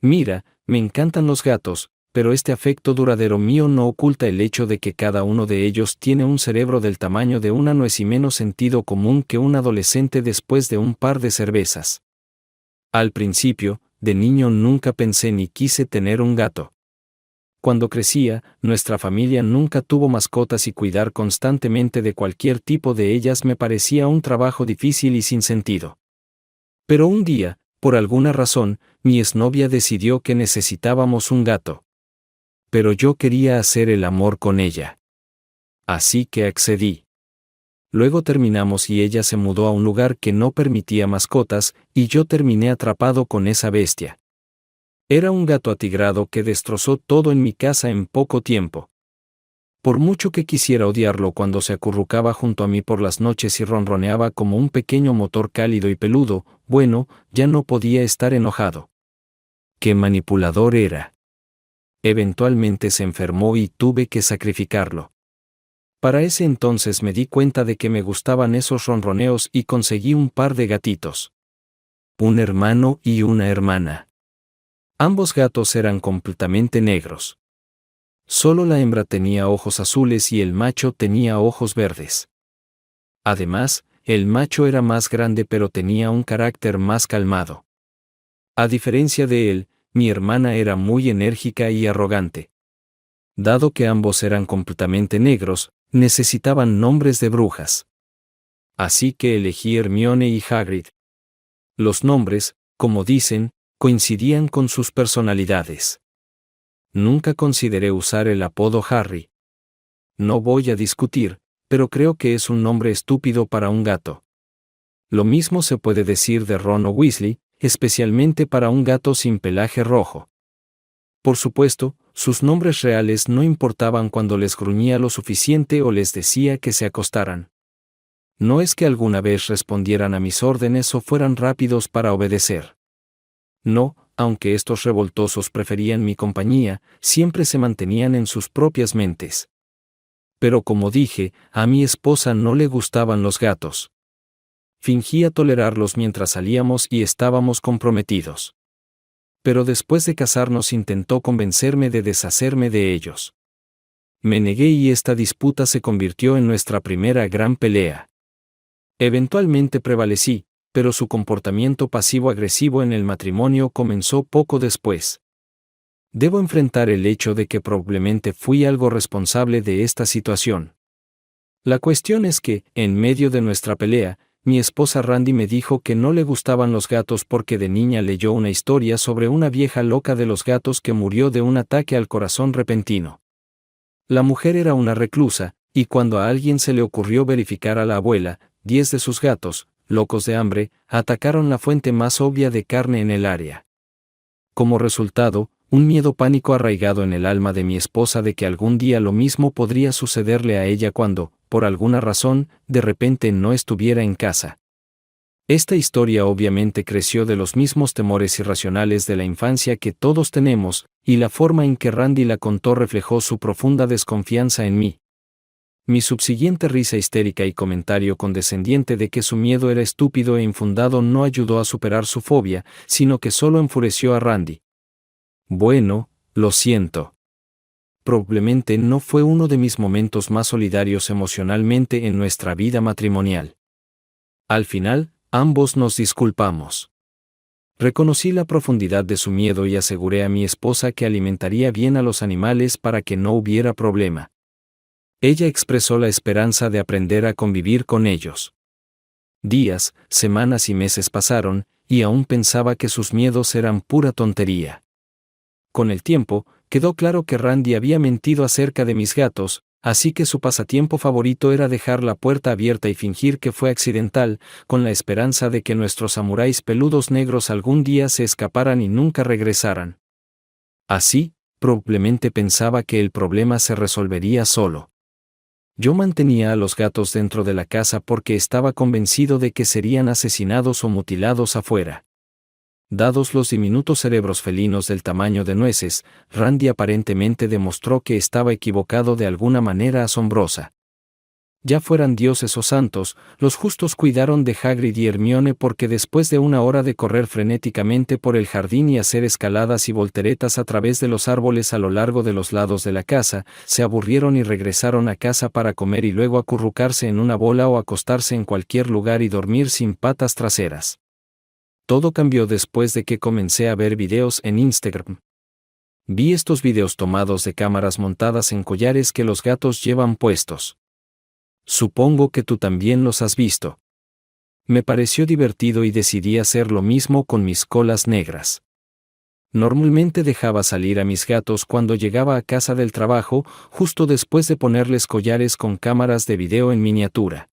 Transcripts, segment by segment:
Mira, me encantan los gatos, pero este afecto duradero mío no oculta el hecho de que cada uno de ellos tiene un cerebro del tamaño de una nuez y menos sentido común que un adolescente después de un par de cervezas. Al principio, de niño nunca pensé ni quise tener un gato. Cuando crecía, nuestra familia nunca tuvo mascotas y cuidar constantemente de cualquier tipo de ellas me parecía un trabajo difícil y sin sentido. Pero un día, por alguna razón, mi exnovia decidió que necesitábamos un gato. Pero yo quería hacer el amor con ella. Así que accedí. Luego terminamos y ella se mudó a un lugar que no permitía mascotas, y yo terminé atrapado con esa bestia. Era un gato atigrado que destrozó todo en mi casa en poco tiempo. Por mucho que quisiera odiarlo cuando se acurrucaba junto a mí por las noches y ronroneaba como un pequeño motor cálido y peludo, bueno, ya no podía estar enojado. ¡Qué manipulador era! Eventualmente se enfermó y tuve que sacrificarlo. Para ese entonces me di cuenta de que me gustaban esos ronroneos y conseguí un par de gatitos. Un hermano y una hermana. Ambos gatos eran completamente negros. Solo la hembra tenía ojos azules y el macho tenía ojos verdes. Además, el macho era más grande pero tenía un carácter más calmado. A diferencia de él, mi hermana era muy enérgica y arrogante. Dado que ambos eran completamente negros, necesitaban nombres de brujas. Así que elegí Hermione y Hagrid. Los nombres, como dicen, coincidían con sus personalidades. Nunca consideré usar el apodo Harry. No voy a discutir, pero creo que es un nombre estúpido para un gato. Lo mismo se puede decir de Ron o Weasley, especialmente para un gato sin pelaje rojo. Por supuesto, sus nombres reales no importaban cuando les gruñía lo suficiente o les decía que se acostaran. No es que alguna vez respondieran a mis órdenes o fueran rápidos para obedecer. No, aunque estos revoltosos preferían mi compañía, siempre se mantenían en sus propias mentes. Pero como dije, a mi esposa no le gustaban los gatos. Fingía tolerarlos mientras salíamos y estábamos comprometidos. Pero después de casarnos intentó convencerme de deshacerme de ellos. Me negué y esta disputa se convirtió en nuestra primera gran pelea. Eventualmente prevalecí, pero su comportamiento pasivo-agresivo en el matrimonio comenzó poco después. Debo enfrentar el hecho de que probablemente fui algo responsable de esta situación. La cuestión es que, en medio de nuestra pelea, mi esposa Randy me dijo que no le gustaban los gatos porque de niña leyó una historia sobre una vieja loca de los gatos que murió de un ataque al corazón repentino. La mujer era una reclusa, y cuando a alguien se le ocurrió verificar a la abuela, 10 de sus gatos, locos de hambre, atacaron la fuente más obvia de carne en el área. Como resultado, un miedo pánico arraigado en el alma de mi esposa de que algún día lo mismo podría sucederle a ella cuando, por alguna razón, de repente no estuviera en casa. Esta historia obviamente creció de los mismos temores irracionales de la infancia que todos tenemos, y la forma en que Randy la contó reflejó su profunda desconfianza en mí. Mi subsiguiente risa histérica y comentario condescendiente de que su miedo era estúpido e infundado no ayudó a superar su fobia, sino que solo enfureció a Randy. Bueno, lo siento. Probablemente no fue uno de mis momentos más solidarios emocionalmente en nuestra vida matrimonial. Al final, ambos nos disculpamos. Reconocí la profundidad de su miedo y aseguré a mi esposa que alimentaría bien a los animales para que no hubiera problema. Ella expresó la esperanza de aprender a convivir con ellos. Días, semanas y meses pasaron, y aún pensaba que sus miedos eran pura tontería. Con el tiempo, quedó claro que Randy había mentido acerca de mis gatos, así que su pasatiempo favorito era dejar la puerta abierta y fingir que fue accidental, con la esperanza de que nuestros samuráis peludos negros algún día se escaparan y nunca regresaran. Así, probablemente pensaba que el problema se resolvería solo. Yo mantenía a los gatos dentro de la casa porque estaba convencido de que serían asesinados o mutilados afuera. Dados los diminutos cerebros felinos del tamaño de nueces, Randy aparentemente demostró que estaba equivocado de alguna manera asombrosa. Ya fueran dioses o santos, los justos cuidaron de Hagrid y Hermione porque después de una hora de correr frenéticamente por el jardín y hacer escaladas y volteretas a través de los árboles a lo largo de los lados de la casa, se aburrieron y regresaron a casa para comer y luego acurrucarse en una bola o acostarse en cualquier lugar y dormir sin patas traseras. Todo cambió después de que comencé a ver videos en Instagram. Vi estos videos tomados de cámaras montadas en collares que los gatos llevan puestos. Supongo que tú también los has visto. Me pareció divertido y decidí hacer lo mismo con mis colas negras. Normalmente dejaba salir a mis gatos cuando llegaba a casa del trabajo, justo después de ponerles collares con cámaras de video en miniatura.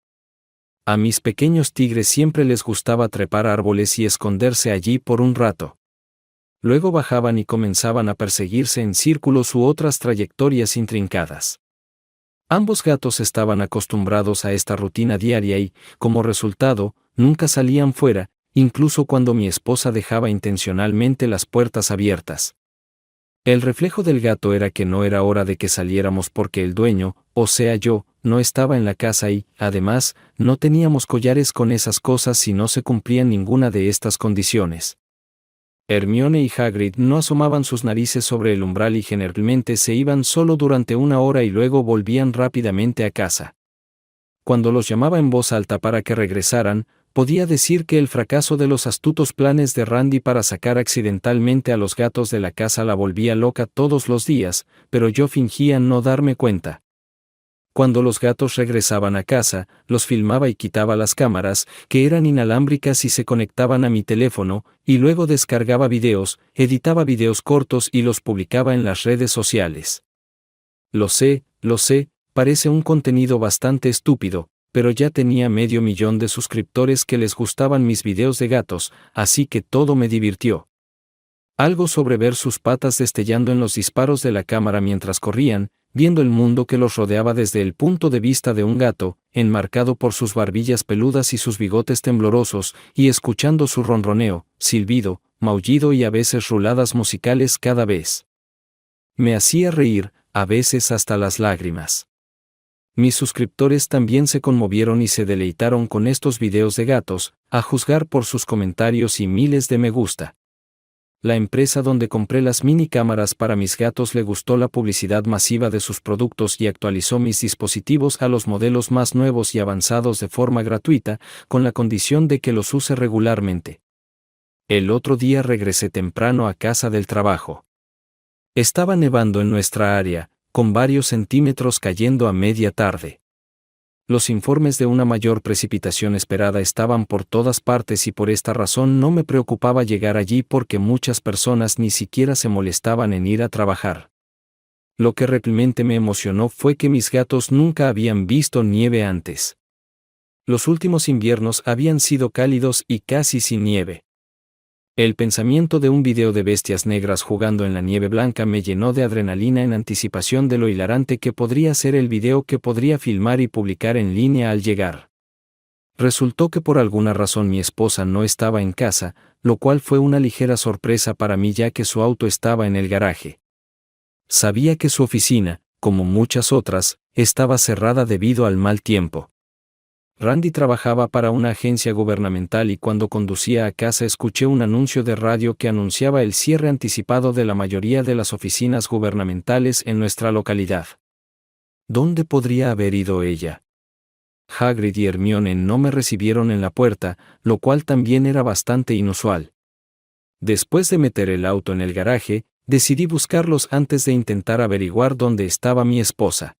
A mis pequeños tigres siempre les gustaba trepar árboles y esconderse allí por un rato. Luego bajaban y comenzaban a perseguirse en círculos u otras trayectorias intrincadas. Ambos gatos estaban acostumbrados a esta rutina diaria y, como resultado, nunca salían fuera, incluso cuando mi esposa dejaba intencionalmente las puertas abiertas. El reflejo del gato era que no era hora de que saliéramos porque el dueño, o sea yo, no estaba en la casa y, además, no teníamos collares con esas cosas si no se cumplían ninguna de estas condiciones. Hermione y Hagrid no asomaban sus narices sobre el umbral y generalmente se iban solo durante una hora y luego volvían rápidamente a casa. Cuando los llamaba en voz alta para que regresaran, podía decir que el fracaso de los astutos planes de Randy para sacar accidentalmente a los gatos de la casa la volvía loca todos los días, pero yo fingía no darme cuenta. Cuando los gatos regresaban a casa, los filmaba y quitaba las cámaras, que eran inalámbricas y se conectaban a mi teléfono, y luego descargaba videos, editaba videos cortos y los publicaba en las redes sociales. Lo sé, parece un contenido bastante estúpido, pero ya tenía 500,000 de suscriptores que les gustaban mis videos de gatos, así que todo me divirtió. Algo sobre ver sus patas destellando en los disparos de la cámara mientras corrían, viendo el mundo que los rodeaba desde el punto de vista de un gato, enmarcado por sus barbillas peludas y sus bigotes temblorosos, y escuchando su ronroneo, silbido, maullido y a veces ruladas musicales cada vez. Me hacía reír, a veces hasta las lágrimas. Mis suscriptores también se conmovieron y se deleitaron con estos videos de gatos, a juzgar por sus comentarios y miles de me gusta. La empresa donde compré las mini cámaras para mis gatos le gustó la publicidad masiva de sus productos y actualizó mis dispositivos a los modelos más nuevos y avanzados de forma gratuita, con la condición de que los use regularmente. El otro día regresé temprano a casa del trabajo. Estaba nevando en nuestra área, con varios centímetros cayendo a media tarde. Los informes de una mayor precipitación esperada estaban por todas partes y por esta razón no me preocupaba llegar allí porque muchas personas ni siquiera se molestaban en ir a trabajar. Lo que realmente me emocionó fue que mis gatos nunca habían visto nieve antes. Los últimos inviernos habían sido cálidos y casi sin nieve. El pensamiento de un video de bestias negras jugando en la nieve blanca me llenó de adrenalina en anticipación de lo hilarante que podría ser el video que podría filmar y publicar en línea al llegar. Resultó que por alguna razón mi esposa no estaba en casa, lo cual fue una ligera sorpresa para mí ya que su auto estaba en el garaje. Sabía que su oficina, como muchas otras, estaba cerrada debido al mal tiempo. Randy trabajaba para una agencia gubernamental y cuando conducía a casa escuché un anuncio de radio que anunciaba el cierre anticipado de la mayoría de las oficinas gubernamentales en nuestra localidad. ¿Dónde podría haber ido ella? Hagrid y Hermione no me recibieron en la puerta, lo cual también era bastante inusual. Después de meter el auto en el garaje, decidí buscarlos antes de intentar averiguar dónde estaba mi esposa.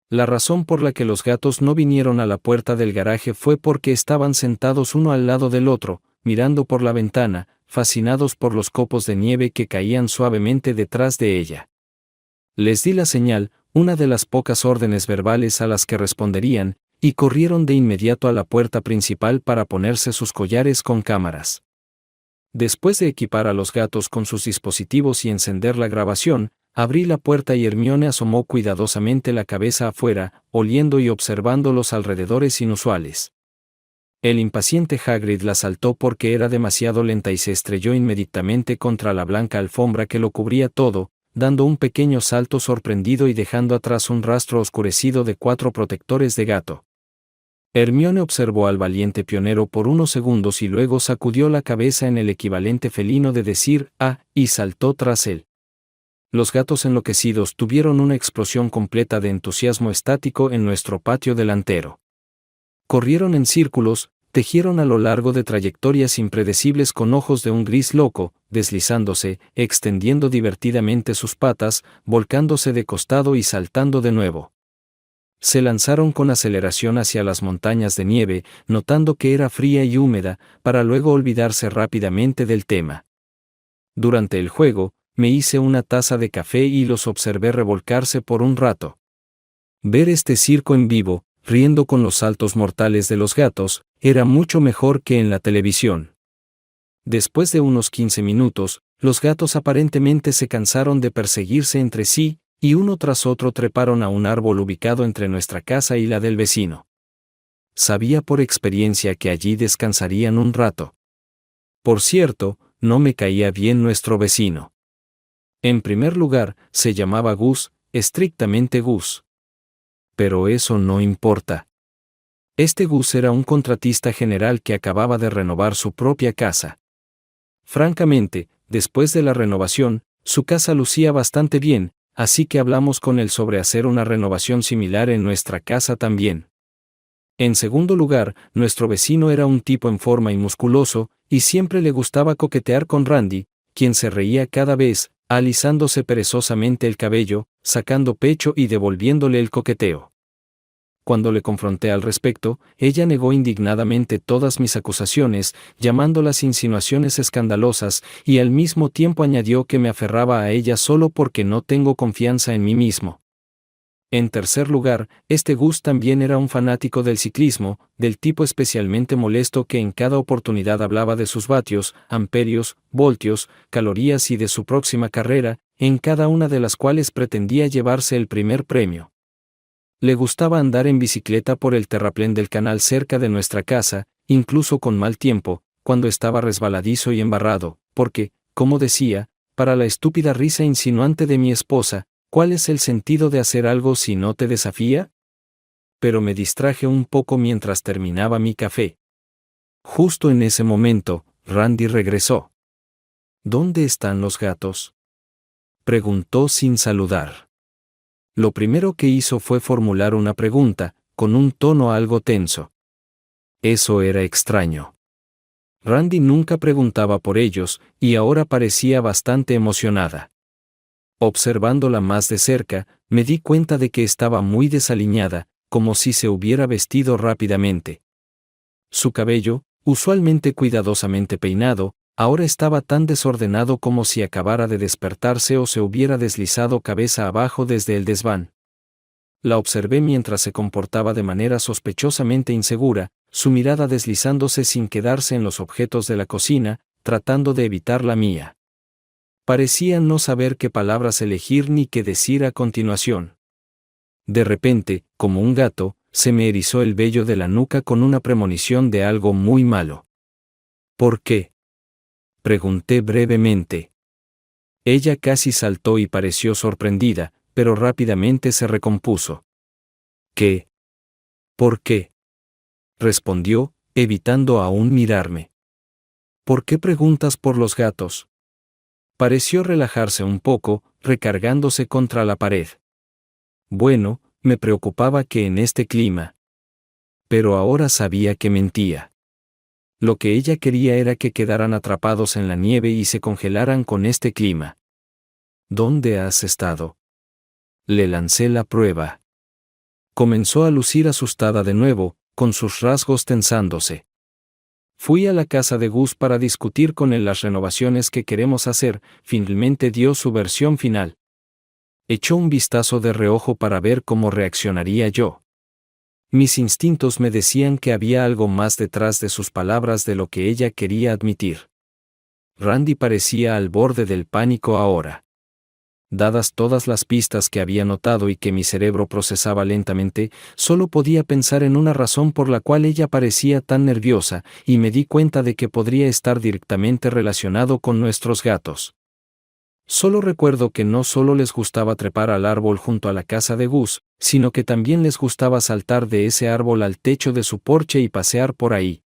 La razón por la que los gatos no vinieron a la puerta del garaje fue porque estaban sentados uno al lado del otro, mirando por la ventana, fascinados por los copos de nieve que caían suavemente detrás de ella. Les di la señal, una de las pocas órdenes verbales a las que responderían, y corrieron de inmediato a la puerta principal para ponerse sus collares con cámaras. Después de equipar a los gatos con sus dispositivos y encender la grabación, abrí la puerta y Hermione asomó cuidadosamente la cabeza afuera, oliendo y observando los alrededores inusuales. El impaciente Hagrid la saltó porque era demasiado lenta y se estrelló inmediatamente contra la blanca alfombra que lo cubría todo, dando un pequeño salto sorprendido y dejando atrás un rastro oscurecido de 4 protectores de gato. Hermione observó al valiente pionero por unos segundos y luego sacudió la cabeza en el equivalente felino de decir «ah» y saltó tras él. Los gatos enloquecidos tuvieron una explosión completa de entusiasmo estático en nuestro patio delantero. Corrieron en círculos, tejieron a lo largo de trayectorias impredecibles con ojos de un gris loco, deslizándose, extendiendo divertidamente sus patas, volcándose de costado y saltando de nuevo. Se lanzaron con aceleración hacia las montañas de nieve, notando que era fría y húmeda, para luego olvidarse rápidamente del tema. Durante el juego, me hice una taza de café y los observé revolcarse por un rato. Ver este circo en vivo, riendo con los saltos mortales de los gatos, era mucho mejor que en la televisión. Después de unos 15 minutos, los gatos aparentemente se cansaron de perseguirse entre sí, y uno tras otro treparon a un árbol ubicado entre nuestra casa y la del vecino. Sabía por experiencia que allí descansarían un rato. Por cierto, no me caía bien nuestro vecino. En primer lugar, se llamaba Gus, estrictamente Gus. Pero eso no importa. Este Gus era un contratista general que acababa de renovar su propia casa. Francamente, después de la renovación, su casa lucía bastante bien, así que hablamos con él sobre hacer una renovación similar en nuestra casa también. En segundo lugar, nuestro vecino era un tipo en forma y musculoso, y siempre le gustaba coquetear con Randy, quien se reía cada vez, alisándose perezosamente el cabello, sacando pecho y devolviéndole el coqueteo. Cuando le confronté al respecto, ella negó indignadamente todas mis acusaciones, llamándolas insinuaciones escandalosas, y al mismo tiempo añadió que me aferraba a ella solo porque no tengo confianza en mí mismo. En tercer lugar, este Gus también era un fanático del ciclismo, del tipo especialmente molesto que en cada oportunidad hablaba de sus vatios, amperios, voltios, calorías y de su próxima carrera, en cada una de las cuales pretendía llevarse el primer premio. Le gustaba andar en bicicleta por el terraplén del canal cerca de nuestra casa, incluso con mal tiempo, cuando estaba resbaladizo y embarrado, porque, como decía, para la estúpida risa insinuante de mi esposa, ¿cuál es el sentido de hacer algo si no te desafía? Pero me distraje un poco mientras terminaba mi café. Justo en ese momento, Randy regresó. ¿Dónde están los gatos?, preguntó sin saludar. Lo primero que hizo fue formular una pregunta, con un tono algo tenso. Eso era extraño. Randy nunca preguntaba por ellos, y ahora parecía bastante emocionada. Observándola más de cerca, me di cuenta de que estaba muy desaliñada, como si se hubiera vestido rápidamente. Su cabello, usualmente cuidadosamente peinado, ahora estaba tan desordenado como si acabara de despertarse o se hubiera deslizado cabeza abajo desde el desván. La observé mientras se comportaba de manera sospechosamente insegura, su mirada deslizándose sin quedarse en los objetos de la cocina, tratando de evitar la mía. Parecía no saber qué palabras elegir ni qué decir a continuación. De repente, como un gato, se me erizó el vello de la nuca con una premonición de algo muy malo. ¿Por qué?, pregunté brevemente. Ella casi saltó y pareció sorprendida, pero rápidamente se recompuso. ¿Qué? ¿Por qué?, respondió, evitando aún mirarme. ¿Por qué preguntas por los gatos? Pareció relajarse un poco, recargándose contra la pared. Bueno, me preocupaba que en este clima. Pero ahora sabía que mentía. Lo que ella quería era que quedaran atrapados en la nieve y se congelaran con este clima. ¿Dónde has estado?, le lancé la prueba. Comenzó a lucir asustada de nuevo, con sus rasgos tensándose. Fui a la casa de Gus para discutir con él las renovaciones que queremos hacer, finalmente dio su versión final. Echó un vistazo de reojo para ver cómo reaccionaría yo. Mis instintos me decían que había algo más detrás de sus palabras de lo que ella quería admitir. Randy parecía al borde del pánico ahora. Dadas todas las pistas que había notado y que mi cerebro procesaba lentamente, solo podía pensar en una razón por la cual ella parecía tan nerviosa, y me di cuenta de que podría estar directamente relacionado con nuestros gatos. Solo recuerdo que no solo les gustaba trepar al árbol junto a la casa de Gus, sino que también les gustaba saltar de ese árbol al techo de su porche y pasear por ahí.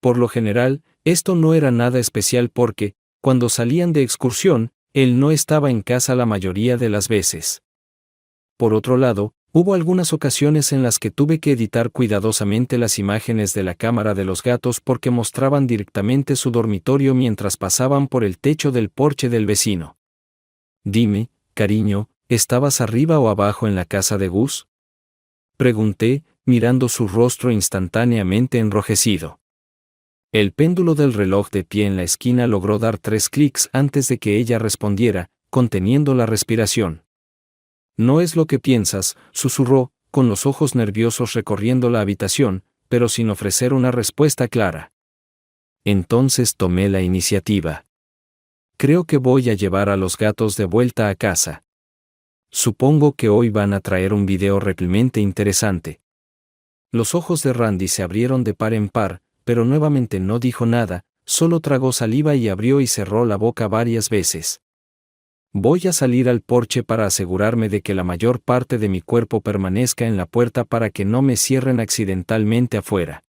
Por lo general, esto no era nada especial porque, cuando salían de excursión, él no estaba en casa la mayoría de las veces. Por otro lado, hubo algunas ocasiones en las que tuve que editar cuidadosamente las imágenes de la cámara de los gatos porque mostraban directamente su dormitorio mientras pasaban por el techo del porche del vecino. Dime, cariño, ¿estabas arriba o abajo en la casa de Gus? Pregunté, mirando su rostro instantáneamente enrojecido. El péndulo del reloj de pie en la esquina logró dar 3 clics antes de que ella respondiera, conteniendo la respiración. No es lo que piensas, susurró, con los ojos nerviosos recorriendo la habitación, pero sin ofrecer una respuesta clara. Entonces tomé la iniciativa. Creo que voy a llevar a los gatos de vuelta a casa. Supongo que hoy van a traer un video realmente interesante. Los ojos de Randy se abrieron de par en par, pero nuevamente no dijo nada, solo tragó saliva y abrió y cerró la boca varias veces. Voy a salir al porche para asegurarme de que la mayor parte de mi cuerpo permanezca en la puerta para que no me cierren accidentalmente afuera.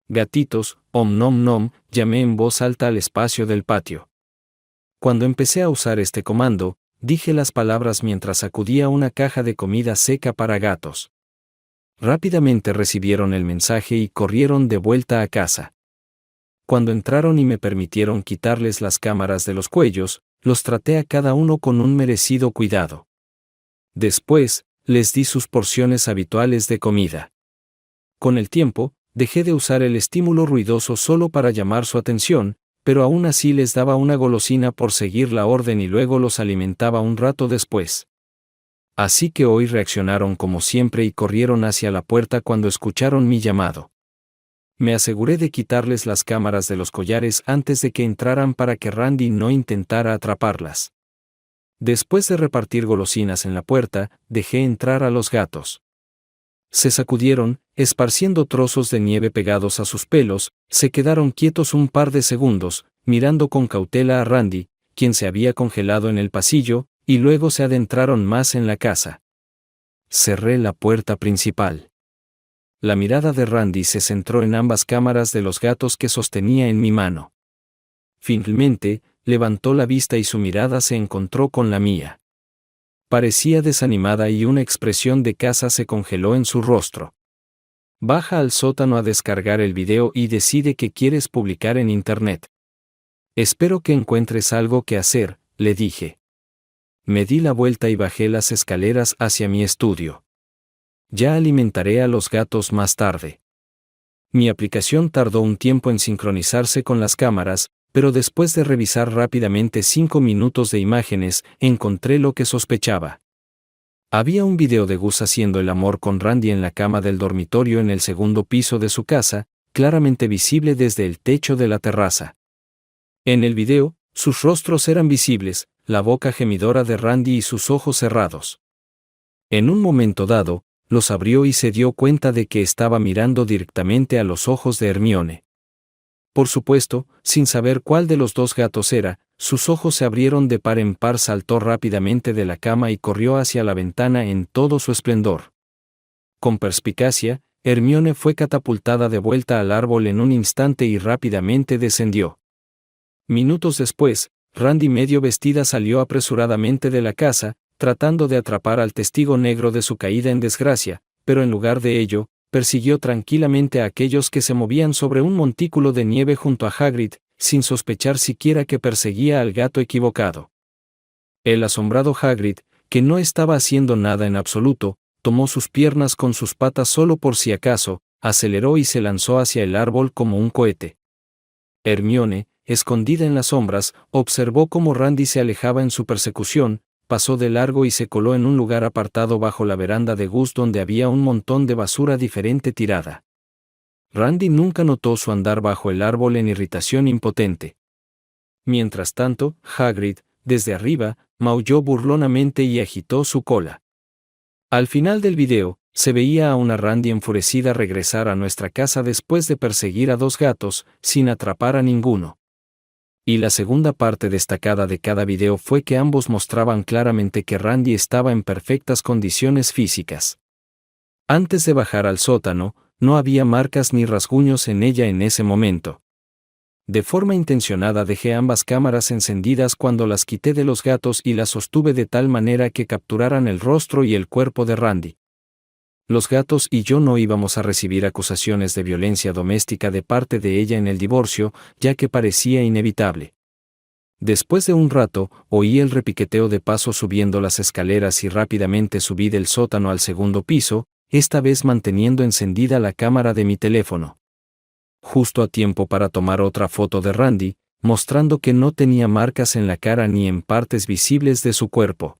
Gatitos, om nom nom, llamé en voz alta al espacio del patio. Cuando empecé a usar este comando, dije las palabras mientras sacudía una caja de comida seca para gatos. Rápidamente recibieron el mensaje y corrieron de vuelta a casa. Cuando entraron y me permitieron quitarles las cámaras de los cuellos, los traté a cada uno con un merecido cuidado. Después, les di sus porciones habituales de comida. Con el tiempo, dejé de usar el estímulo ruidoso solo para llamar su atención, pero aún así les daba una golosina por seguir la orden y luego los alimentaba un rato después. Así que hoy reaccionaron como siempre y corrieron hacia la puerta cuando escucharon mi llamado. Me aseguré de quitarles las cámaras de los collares antes de que entraran para que Randy no intentara atraparlas. Después de repartir golosinas en la puerta, dejé entrar a los gatos. Se sacudieron, esparciendo trozos de nieve pegados a sus pelos, se quedaron quietos un par de segundos, mirando con cautela a Randy, quien se había congelado en el pasillo, y luego se adentraron más en la casa. Cerré la puerta principal. La mirada de Randy se centró en ambas cámaras de los gatos que sostenía en mi mano. Finalmente, levantó la vista y su mirada se encontró con la mía. Parecía desanimada y una expresión de casa se congeló en su rostro. Baja al sótano a descargar el video y decide que quieres publicar en internet. Espero que encuentres algo que hacer, le dije. Me di la vuelta y bajé las escaleras hacia mi estudio. Ya alimentaré a los gatos más tarde. Mi aplicación tardó un tiempo en sincronizarse con las cámaras, pero después de revisar rápidamente 5 minutos de imágenes, encontré lo que sospechaba. Había un video de Gus haciendo el amor con Randy en la cama del dormitorio en el segundo piso de su casa, claramente visible desde el techo de la terraza. En el video, sus rostros eran visibles, la boca gemidora de Randy y sus ojos cerrados. En un momento dado, los abrió y se dio cuenta de que estaba mirando directamente a los ojos de Hermione. Por supuesto, sin saber cuál de los dos gatos era, sus ojos se abrieron de par en par, saltó rápidamente de la cama y corrió hacia la ventana en todo su esplendor. Con perspicacia, Hermione fue catapultada de vuelta al árbol en un instante y rápidamente descendió. Minutos después, Randy medio vestida salió apresuradamente de la casa, tratando de atrapar al testigo negro de su caída en desgracia, pero en lugar de ello, persiguió tranquilamente a aquellos que se movían sobre un montículo de nieve junto a Hagrid, sin sospechar siquiera que perseguía al gato equivocado. El asombrado Hagrid, que no estaba haciendo nada en absoluto, tomó sus piernas con sus patas solo por si acaso, aceleró y se lanzó hacia el árbol como un cohete. Hermione, escondida en las sombras, observó cómo Randy se alejaba en su persecución, pasó de largo y se coló en un lugar apartado bajo la veranda de Gus donde había un montón de basura diferente tirada. Randy nunca notó su andar bajo el árbol en irritación impotente. Mientras tanto, Hagrid, desde arriba, maulló burlonamente y agitó su cola. Al final del video, se veía a una Randy enfurecida regresar a nuestra casa después de perseguir a 2 gatos, sin atrapar a ninguno. Y la segunda parte destacada de cada video fue que ambos mostraban claramente que Randy estaba en perfectas condiciones físicas. Antes de bajar al sótano, no había marcas ni rasguños en ella en ese momento. De forma intencionada dejé ambas cámaras encendidas cuando las quité de los gatos y las sostuve de tal manera que capturaran el rostro y el cuerpo de Randy. Los gatos y yo no íbamos a recibir acusaciones de violencia doméstica de parte de ella en el divorcio, ya que parecía inevitable. Después de un rato, oí el repiqueteo de pasos subiendo las escaleras y rápidamente subí del sótano al segundo piso, esta vez manteniendo encendida la cámara de mi teléfono. Justo a tiempo para tomar otra foto de Randy, mostrando que no tenía marcas en la cara ni en partes visibles de su cuerpo.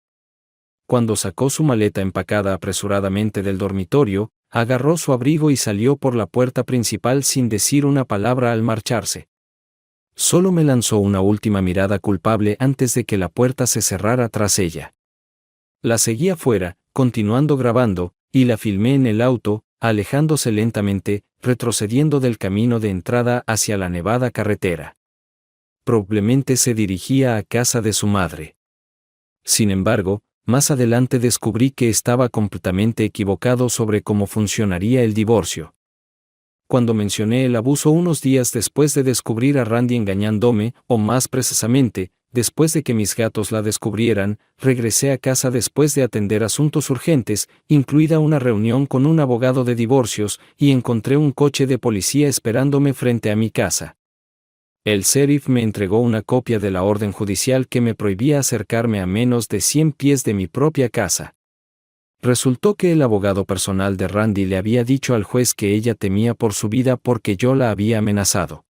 Cuando sacó su maleta empacada apresuradamente del dormitorio, agarró su abrigo y salió por la puerta principal sin decir una palabra al marcharse. Solo me lanzó una última mirada culpable antes de que la puerta se cerrara tras ella. La seguí afuera, continuando grabando, y la filmé en el auto, alejándose lentamente, retrocediendo del camino de entrada hacia la nevada carretera. Probablemente se dirigía a casa de su madre. Sin embargo, más adelante descubrí que estaba completamente equivocado sobre cómo funcionaría el divorcio. Cuando mencioné el abuso unos días después de descubrir a Randy engañándome, o más precisamente, después de que mis gatos la descubrieran, regresé a casa después de atender asuntos urgentes, incluida una reunión con un abogado de divorcios, y encontré un coche de policía esperándome frente a mi casa. El sheriff me entregó una copia de la orden judicial que me prohibía acercarme a menos de 100 pies de mi propia casa. Resultó que el abogado personal de Randy le había dicho al juez que ella temía por su vida porque yo la había amenazado.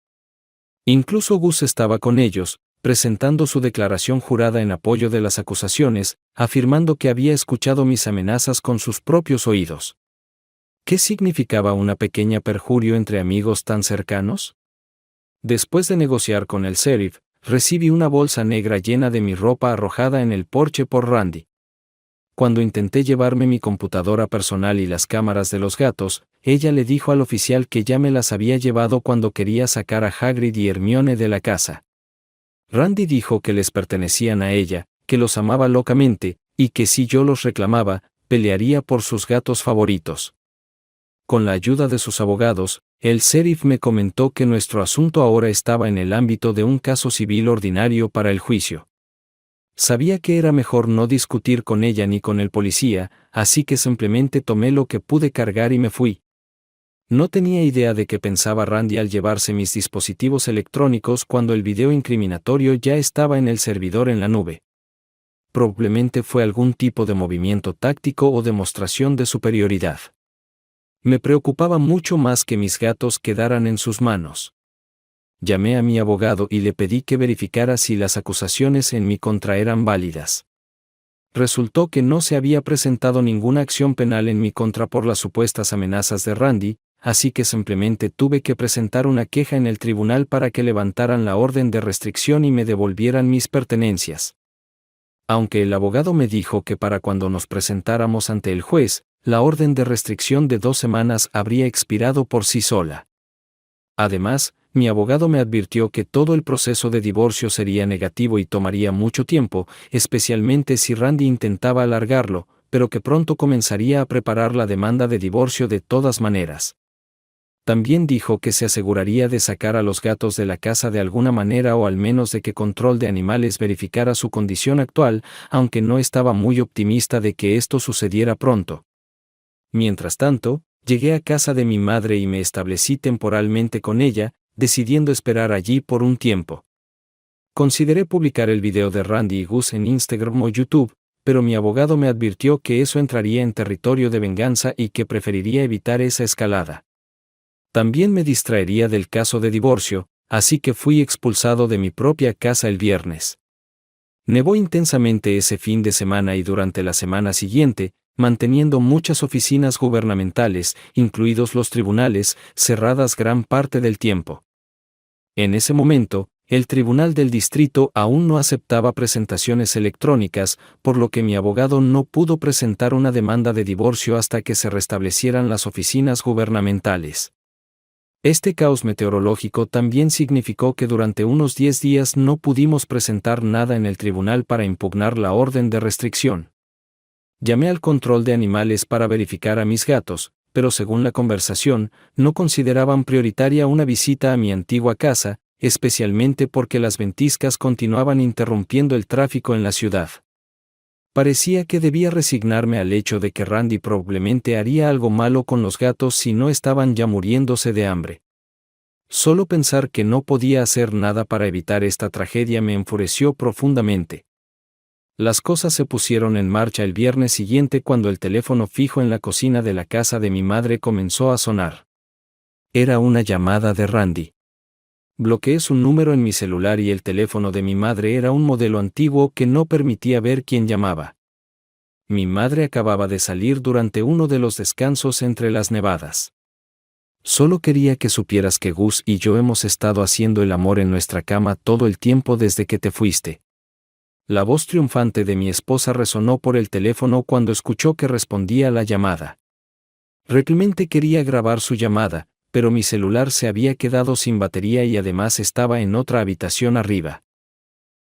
Incluso Gus estaba con ellos, presentando su declaración jurada en apoyo de las acusaciones, afirmando que había escuchado mis amenazas con sus propios oídos. ¿Qué significaba una pequeña perjurio entre amigos tan cercanos? Después de negociar con el sheriff, recibí una bolsa negra llena de mi ropa arrojada en el porche por Randy. Cuando intenté llevarme mi computadora personal y las cámaras de los gatos, ella le dijo al oficial que ya me las había llevado cuando quería sacar a Hagrid y Hermione de la casa. Randy dijo que les pertenecían a ella, que los amaba locamente, y que si yo los reclamaba, pelearía por sus gatos favoritos. Con la ayuda de sus abogados, el sheriff me comentó que nuestro asunto ahora estaba en el ámbito de un caso civil ordinario para el juicio. Sabía que era mejor no discutir con ella ni con el policía, así que simplemente tomé lo que pude cargar y me fui. No tenía idea de qué pensaba Randy al llevarse mis dispositivos electrónicos cuando el video incriminatorio ya estaba en el servidor en la nube. Probablemente fue algún tipo de movimiento táctico o demostración de superioridad. Me preocupaba mucho más que mis gatos quedaran en sus manos. Llamé a mi abogado y le pedí que verificara si las acusaciones en mi contra eran válidas. Resultó que no se había presentado ninguna acción penal en mi contra por las supuestas amenazas de Randy, así que simplemente tuve que presentar una queja en el tribunal para que levantaran la orden de restricción y me devolvieran mis pertenencias. Aunque el abogado me dijo que para cuando nos presentáramos ante el juez, la orden de restricción de 2 semanas habría expirado por sí sola. Además, mi abogado me advirtió que todo el proceso de divorcio sería negativo y tomaría mucho tiempo, especialmente si Randy intentaba alargarlo, pero que pronto comenzaría a preparar la demanda de divorcio de todas maneras. También dijo que se aseguraría de sacar a los gatos de la casa de alguna manera o al menos de que Control de Animales verificara su condición actual, aunque no estaba muy optimista de que esto sucediera pronto. Mientras tanto, llegué a casa de mi madre y me establecí temporalmente con ella, decidiendo esperar allí por un tiempo. Consideré publicar el video de Randy y Gus en Instagram o YouTube, pero mi abogado me advirtió que eso entraría en territorio de venganza y que preferiría evitar esa escalada. También me distraería del caso de divorcio, así que fui expulsado de mi propia casa el viernes. Nevó intensamente ese fin de semana y durante la semana siguiente, manteniendo muchas oficinas gubernamentales, incluidos los tribunales, cerradas gran parte del tiempo. En ese momento, el Tribunal del Distrito aún no aceptaba presentaciones electrónicas, por lo que mi abogado no pudo presentar una demanda de divorcio hasta que se restablecieran las oficinas gubernamentales. Este caos meteorológico también significó que durante unos 10 días no pudimos presentar nada en el tribunal para impugnar la orden de restricción. Llamé al control de animales para verificar a mis gatos, pero según la conversación, no consideraban prioritaria una visita a mi antigua casa, especialmente porque las ventiscas continuaban interrumpiendo el tráfico en la ciudad. Parecía que debía resignarme al hecho de que Randy probablemente haría algo malo con los gatos si no estaban ya muriéndose de hambre. Solo pensar que no podía hacer nada para evitar esta tragedia me enfureció profundamente. Las cosas se pusieron en marcha el viernes siguiente cuando el teléfono fijo en la cocina de la casa de mi madre comenzó a sonar. Era una llamada de Randy. Bloqueé su número en mi celular y el teléfono de mi madre era un modelo antiguo que no permitía ver quién llamaba. Mi madre acababa de salir durante uno de los descansos entre las nevadas. Solo quería que supieras que Gus y yo hemos estado haciendo el amor en nuestra cama todo el tiempo desde que te fuiste. La voz triunfante de mi esposa resonó por el teléfono cuando escuchó que respondía a la llamada. Realmente quería grabar su llamada, pero mi celular se había quedado sin batería y además estaba en otra habitación arriba.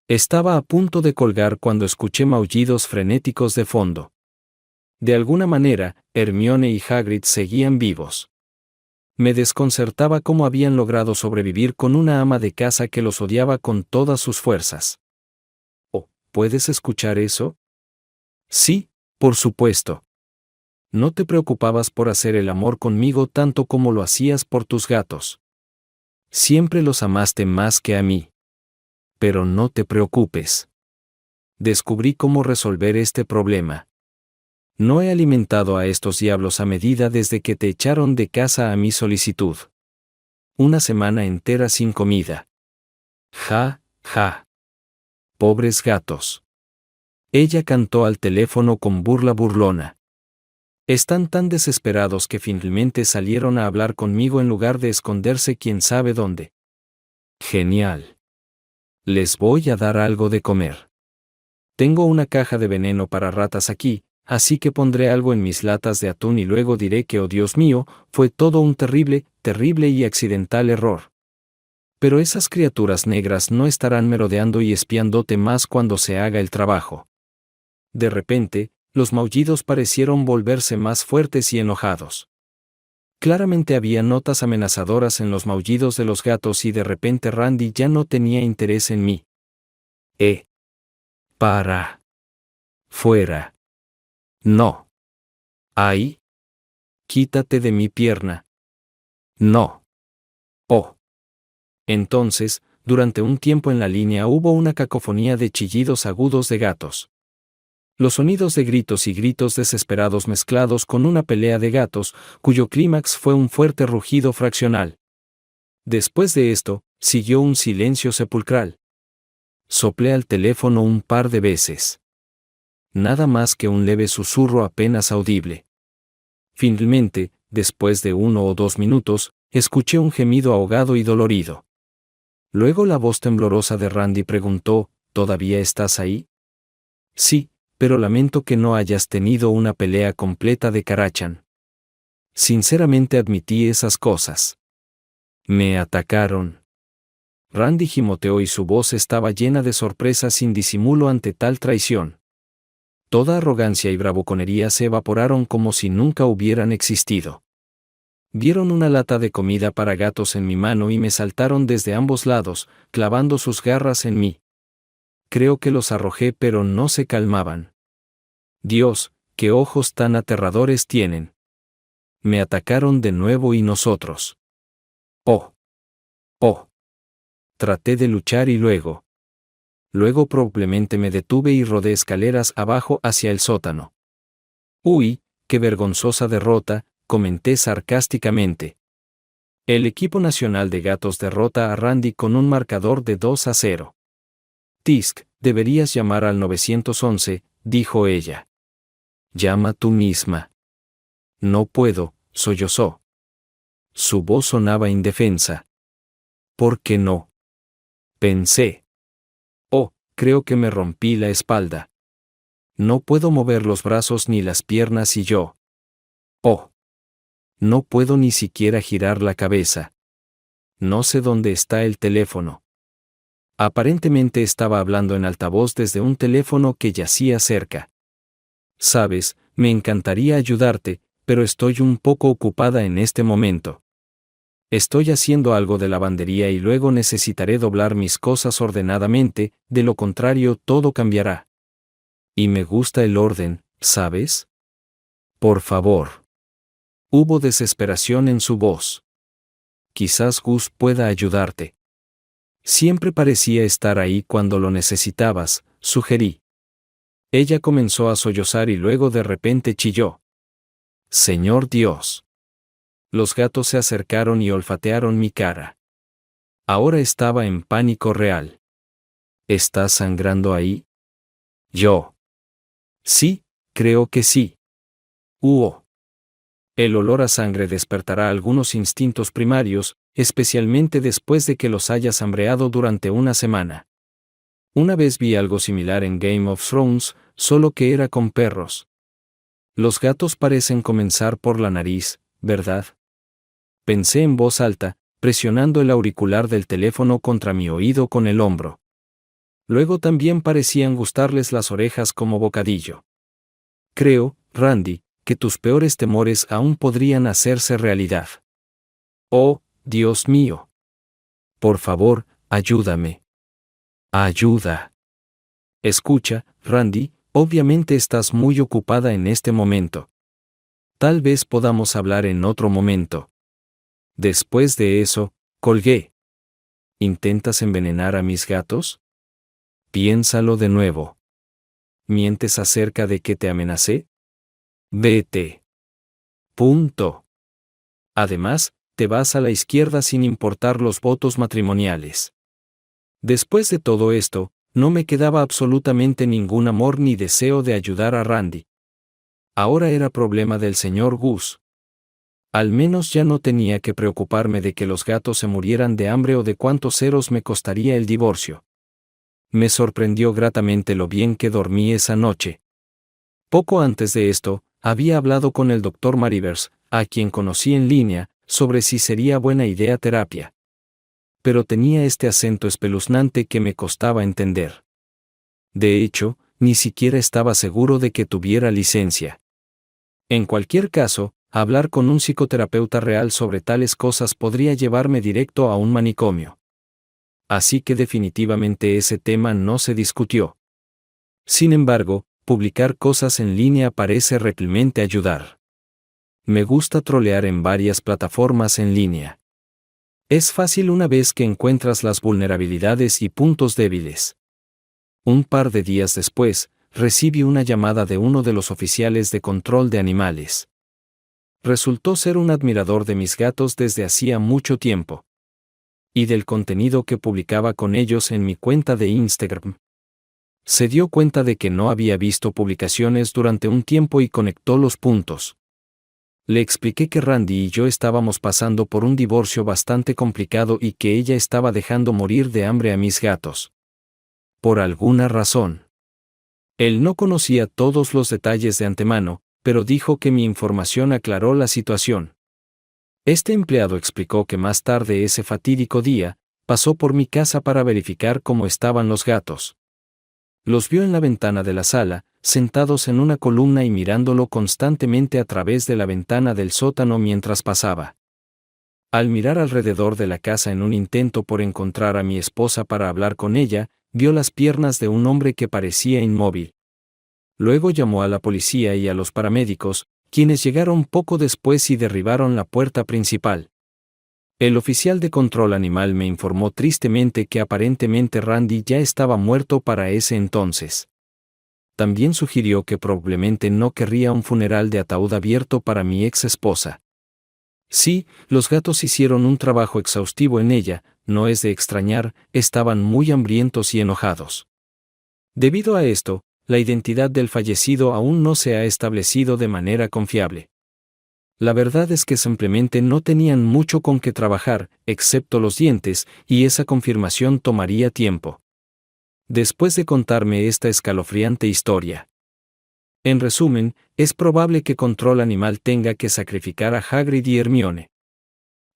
Estaba a punto de colgar cuando escuché maullidos frenéticos de fondo. De alguna manera, Hermione y Hagrid seguían vivos. Me desconcertaba cómo habían logrado sobrevivir con una ama de casa que los odiaba con todas sus fuerzas. Oh, ¿puedes escuchar eso? Sí, por supuesto. No te preocupabas por hacer el amor conmigo tanto como lo hacías por tus gatos. Siempre los amaste más que a mí. Pero no te preocupes. Descubrí cómo resolver este problema. No he alimentado a estos diablos a medida desde que te echaron de casa a mi solicitud. Una semana entera sin comida. Ja, ja. Pobres gatos. Ella cantó al teléfono con burla burlona. Están tan desesperados que finalmente salieron a hablar conmigo en lugar de esconderse quién sabe dónde. Genial. Les voy a dar algo de comer. Tengo una caja de veneno para ratas aquí, así que pondré algo en mis latas de atún y luego diré que, oh Dios mío, fue todo un terrible, terrible y accidental error. Pero esas criaturas negras no estarán merodeando y espiándote más cuando se haga el trabajo. De repente, los maullidos parecieron volverse más fuertes y enojados. Claramente había notas amenazadoras en los maullidos de los gatos y de repente Randy ya no tenía interés en mí. Para. Fuera. No. Ahí. Quítate de mi pierna. No. Oh. Entonces, durante un tiempo en la línea hubo una cacofonía de chillidos agudos de gatos. Los sonidos de gritos y gritos desesperados mezclados con una pelea de gatos, cuyo clímax fue un fuerte rugido fraccional. Después de esto, siguió un silencio sepulcral. Soplé al teléfono un par de veces. Nada más que un leve susurro apenas audible. Finalmente, después de 1 o 2 minutos, escuché un gemido ahogado y dolorido. Luego la voz temblorosa de Randy preguntó, ¿todavía estás ahí? Sí, pero lamento que no hayas tenido una pelea completa de Karachan. Sinceramente admití esas cosas. Me atacaron. Randy gimoteó y su voz estaba llena de sorpresa sin disimulo ante tal traición. Toda arrogancia y bravuconería se evaporaron como si nunca hubieran existido. Vieron una lata de comida para gatos en mi mano y me saltaron desde ambos lados, clavando sus garras en mí. Creo que los arrojé pero no se calmaban. Dios, qué ojos tan aterradores tienen. Me atacaron de nuevo y nosotros. Oh. Oh. Traté de luchar y luego. Luego probablemente me detuve y rodé escaleras abajo hacia el sótano. Uy, qué vergonzosa derrota, comenté sarcásticamente. El equipo nacional de gatos derrota a Randy con un marcador de 2-0. Tisk, deberías llamar al 911, dijo ella. Llama tú misma. No puedo, sollozó. Su voz sonaba indefensa. ¿Por qué no? Pensé. Oh, creo que me rompí la espalda. No puedo mover los brazos ni las piernas y yo. Oh. No puedo ni siquiera girar la cabeza. No sé dónde está el teléfono. Aparentemente estaba hablando en altavoz desde un teléfono que yacía cerca. Sabes, me encantaría ayudarte, pero estoy un poco ocupada en este momento. Estoy haciendo algo de lavandería y luego necesitaré doblar mis cosas ordenadamente, de lo contrario todo cambiará. Y me gusta el orden, ¿sabes? Por favor. Hubo desesperación en su voz. Quizás Gus pueda ayudarte. Siempre parecía estar ahí cuando lo necesitabas, sugerí. Ella comenzó a sollozar y luego de repente chilló. Señor Dios. Los gatos se acercaron y olfatearon mi cara. Ahora estaba en pánico real. ¿Estás sangrando ahí? Yo. Sí, creo que sí. El olor a sangre despertará algunos instintos primarios, especialmente después de que los hayas hambreado durante una semana. Una vez vi algo similar en Game of Thrones, solo que era con perros. Los gatos parecen comenzar por la nariz, ¿verdad? Pensé en voz alta, presionando el auricular del teléfono contra mi oído con el hombro. Luego también parecían gustarles las orejas como bocadillo. Creo, Randy, que tus peores temores aún podrían hacerse realidad. Oh, Dios mío. Por favor, ayúdame. Ayuda. Escucha, Randy, obviamente estás muy ocupada en este momento. Tal vez podamos hablar en otro momento. Después de eso, colgué. ¿Intentas envenenar a mis gatos? Piénsalo de nuevo. ¿Mientes acerca de que te amenacé? Vete. Punto. Además, te vas a la izquierda sin importar los votos matrimoniales. Después de todo esto, no me quedaba absolutamente ningún amor ni deseo de ayudar a Randy. Ahora era problema del señor Gus. Al menos ya no tenía que preocuparme de que los gatos se murieran de hambre o de cuántos ceros me costaría el divorcio. Me sorprendió gratamente lo bien que dormí esa noche. Poco antes de esto, había hablado con el Dr. Marivers, a quien conocí en línea, sobre si sería buena idea terapia. Pero tenía este acento espeluznante que me costaba entender. De hecho, ni siquiera estaba seguro de que tuviera licencia. En cualquier caso, hablar con un psicoterapeuta real sobre tales cosas podría llevarme directo a un manicomio. Así que definitivamente ese tema no se discutió. Sin embargo, publicar cosas en línea parece realmente ayudar. Me gusta trolear en varias plataformas en línea. Es fácil una vez que encuentras las vulnerabilidades y puntos débiles. Un par de días después, recibí una llamada de uno de los oficiales de control de animales. Resultó ser un admirador de mis gatos desde hacía mucho tiempo. Y del contenido que publicaba con ellos en mi cuenta de Instagram. Se dio cuenta de que no había visto publicaciones durante un tiempo y conectó los puntos. Le expliqué que Randy y yo estábamos pasando por un divorcio bastante complicado y que ella estaba dejando morir de hambre a mis gatos. Por alguna razón. Él no conocía todos los detalles de antemano, pero dijo que mi información aclaró la situación. Este empleado explicó que más tarde ese fatídico día, pasó por mi casa para verificar cómo estaban los gatos. Los vio en la ventana de la sala, sentados en una columna y mirándolo constantemente a través de la ventana del sótano mientras pasaba. Al mirar alrededor de la casa en un intento por encontrar a mi esposa para hablar con ella, vio las piernas de un hombre que parecía inmóvil. Luego llamó a la policía y a los paramédicos, quienes llegaron poco después y derribaron la puerta principal. El oficial de control animal me informó tristemente que aparentemente Randy ya estaba muerto para ese entonces. También sugirió que probablemente no querría un funeral de ataúd abierto para mi ex esposa. Sí, los gatos hicieron un trabajo exhaustivo en ella, no es de extrañar, estaban muy hambrientos y enojados. Debido a esto, la identidad del fallecido aún no se ha establecido de manera confiable. La verdad es que simplemente no tenían mucho con qué trabajar, excepto los dientes, y esa confirmación tomaría tiempo. Después de contarme esta escalofriante historia. En resumen, es probable que Control Animal tenga que sacrificar a Hagrid y Hermione.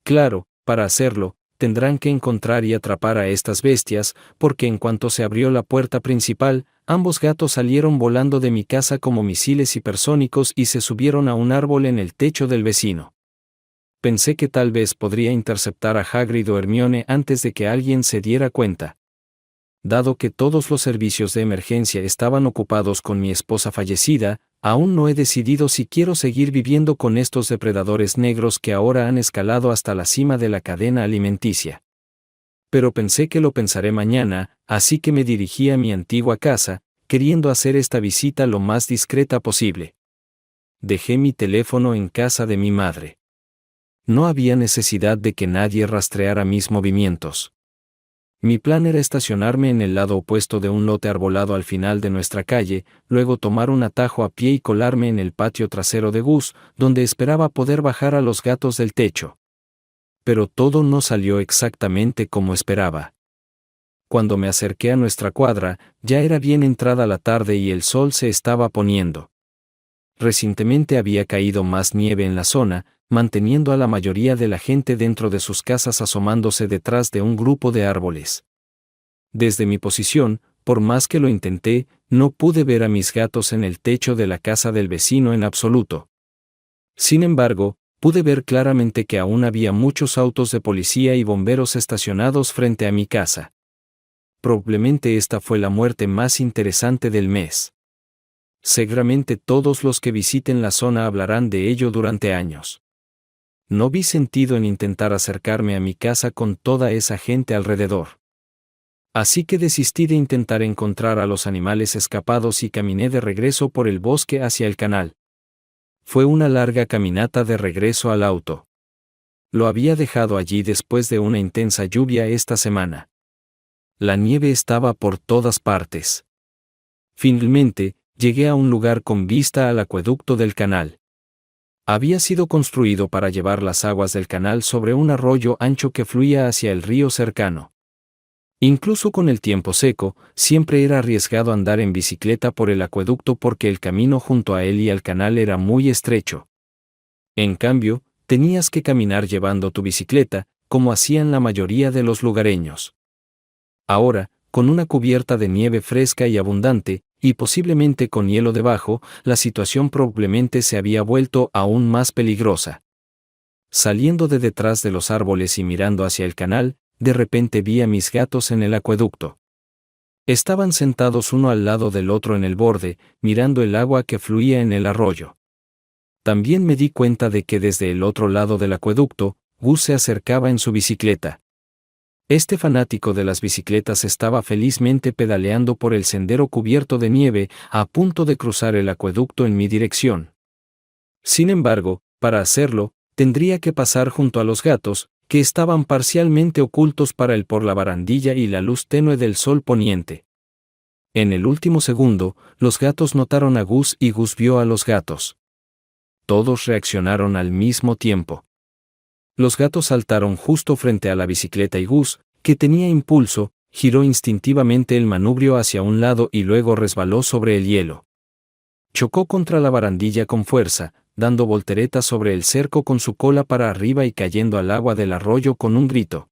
Claro, para hacerlo, tendrán que encontrar y atrapar a estas bestias, porque en cuanto se abrió la puerta principal, ambos gatos salieron volando de mi casa como misiles hipersónicos y se subieron a un árbol en el techo del vecino. Pensé que tal vez podría interceptar a Hagrid o Hermione antes de que alguien se diera cuenta. Dado que todos los servicios de emergencia estaban ocupados con mi esposa fallecida, aún no he decidido si quiero seguir viviendo con estos depredadores negros que ahora han escalado hasta la cima de la cadena alimenticia. Pero pensé que lo pensaré mañana, así que me dirigí a mi antigua casa, queriendo hacer esta visita lo más discreta posible. Dejé mi teléfono en casa de mi madre. No había necesidad de que nadie rastreara mis movimientos. Mi plan era estacionarme en el lado opuesto de un lote arbolado al final de nuestra calle, luego tomar un atajo a pie y colarme en el patio trasero de Gus, donde esperaba poder bajar a los gatos del techo. Pero todo no salió exactamente como esperaba. Cuando me acerqué a nuestra cuadra, ya era bien entrada la tarde y el sol se estaba poniendo. Recientemente había caído más nieve en la zona, manteniendo a la mayoría de la gente dentro de sus casas asomándose detrás de un grupo de árboles. Desde mi posición, por más que lo intenté, no pude ver a mis gatos en el techo de la casa del vecino en absoluto. Sin embargo, pude ver claramente que aún había muchos autos de policía y bomberos estacionados frente a mi casa. Probablemente esta fue la muerte más interesante del mes. Seguramente todos los que visiten la zona hablarán de ello durante años. No vi sentido en intentar acercarme a mi casa con toda esa gente alrededor. Así que desistí de intentar encontrar a los animales escapados y caminé de regreso por el bosque hacia el canal. Fue una larga caminata de regreso al auto. Lo había dejado allí después de una intensa lluvia esta semana. La nieve estaba por todas partes. Finalmente, llegué a un lugar con vista al acueducto del canal. Había sido construido para llevar las aguas del canal sobre un arroyo ancho que fluía hacia el río cercano. Incluso con el tiempo seco, siempre era arriesgado andar en bicicleta por el acueducto porque el camino junto a él y al canal era muy estrecho. En cambio, tenías que caminar llevando tu bicicleta, como hacían la mayoría de los lugareños. Ahora, con una cubierta de nieve fresca y abundante, y posiblemente con hielo debajo, la situación probablemente se había vuelto aún más peligrosa. Saliendo de detrás de los árboles y mirando hacia el canal, de repente vi a mis gatos en el acueducto. Estaban sentados uno al lado del otro en el borde, mirando el agua que fluía en el arroyo. También me di cuenta de que desde el otro lado del acueducto, Gus se acercaba en su bicicleta. Este fanático de las bicicletas estaba felizmente pedaleando por el sendero cubierto de nieve, a punto de cruzar el acueducto en mi dirección. Sin embargo, para hacerlo, tendría que pasar junto a los gatos, que estaban parcialmente ocultos para él por la barandilla y la luz tenue del sol poniente. En el último segundo, los gatos notaron a Gus y Gus vio a los gatos. Todos reaccionaron al mismo tiempo. Los gatos saltaron justo frente a la bicicleta y Gus, que tenía impulso, giró instintivamente el manubrio hacia un lado y luego resbaló sobre el hielo. Chocó contra la barandilla con fuerza, dando volteretas sobre el cerco con su cola para arriba y cayendo al agua del arroyo con un grito.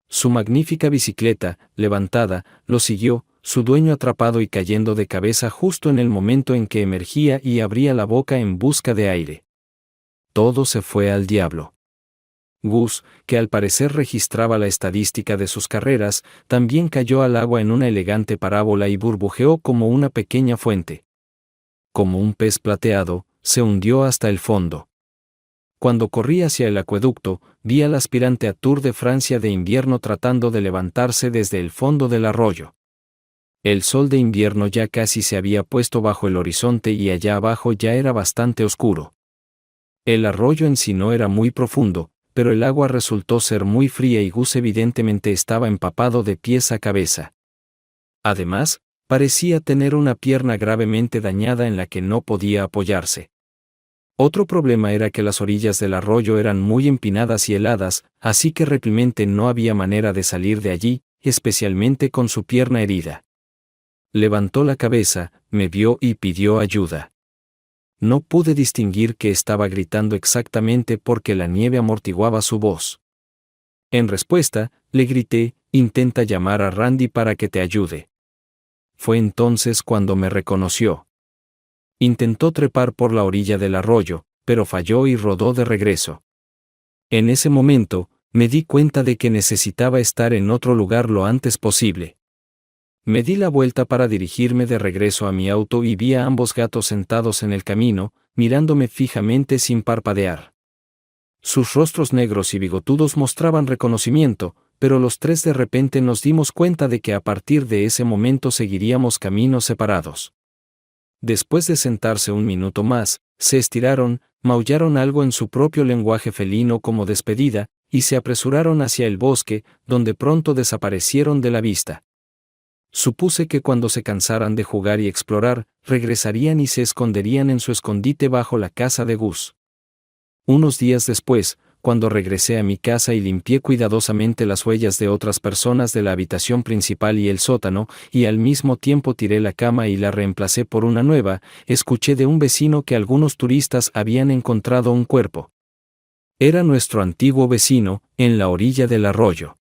Su magnífica bicicleta, levantada, lo siguió, su dueño atrapado y cayendo de cabeza justo en el momento en que emergía y abría la boca en busca de aire. Todo se fue al diablo. Gus, que al parecer registraba la estadística de sus carreras, también cayó al agua en una elegante parábola y burbujeó como una pequeña fuente. Como un pez plateado, se hundió hasta el fondo. Cuando corrí hacia el acueducto, vi al aspirante a Tour de Francia de invierno tratando de levantarse desde el fondo del arroyo. El sol de invierno ya casi se había puesto bajo el horizonte y allá abajo ya era bastante oscuro. El arroyo en sí no era muy profundo, pero el agua resultó ser muy fría y Gus evidentemente estaba empapado de pies a cabeza. Además, parecía tener una pierna gravemente dañada en la que no podía apoyarse. Otro problema era que las orillas del arroyo eran muy empinadas y heladas, así que realmente no había manera de salir de allí, especialmente con su pierna herida. Levantó la cabeza, me vio y pidió ayuda. No pude distinguir que estaba gritando exactamente porque la nieve amortiguaba su voz. En respuesta, le grité, intenta llamar a Randy para que te ayude. Fue entonces cuando me reconoció. Intentó trepar por la orilla del arroyo, pero falló y rodó de regreso. En ese momento, me di cuenta de que necesitaba estar en otro lugar lo antes posible. Me di la vuelta para dirigirme de regreso a mi auto y vi a ambos gatos sentados en el camino, mirándome fijamente sin parpadear. Sus rostros negros y bigotudos mostraban reconocimiento, pero los tres de repente nos dimos cuenta de que a partir de ese momento seguiríamos caminos separados. Después de sentarse un minuto más, se estiraron, maullaron algo en su propio lenguaje felino como despedida, y se apresuraron hacia el bosque, donde pronto desaparecieron de la vista. Supuse que cuando se cansaran de jugar y explorar, regresarían y se esconderían en su escondite bajo la casa de Gus. Unos días después, cuando regresé a mi casa y limpié cuidadosamente las huellas de otras personas de la habitación principal y el sótano, y al mismo tiempo tiré la cama y la reemplacé por una nueva, escuché de un vecino que algunos turistas habían encontrado un cuerpo. Era nuestro antiguo vecino, en la orilla del arroyo.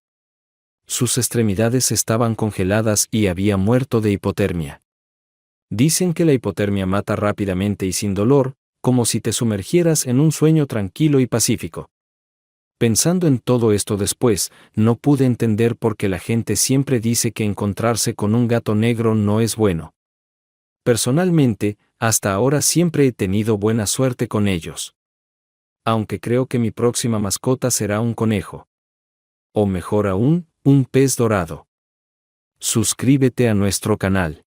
Sus extremidades estaban congeladas y había muerto de hipotermia. Dicen que la hipotermia mata rápidamente y sin dolor, como si te sumergieras en un sueño tranquilo y pacífico. Pensando en todo esto después, no pude entender por qué la gente siempre dice que encontrarse con un gato negro no es bueno. Personalmente, hasta ahora siempre he tenido buena suerte con ellos. Aunque creo que mi próxima mascota será un conejo. O mejor aún, un pez dorado. Suscríbete a nuestro canal.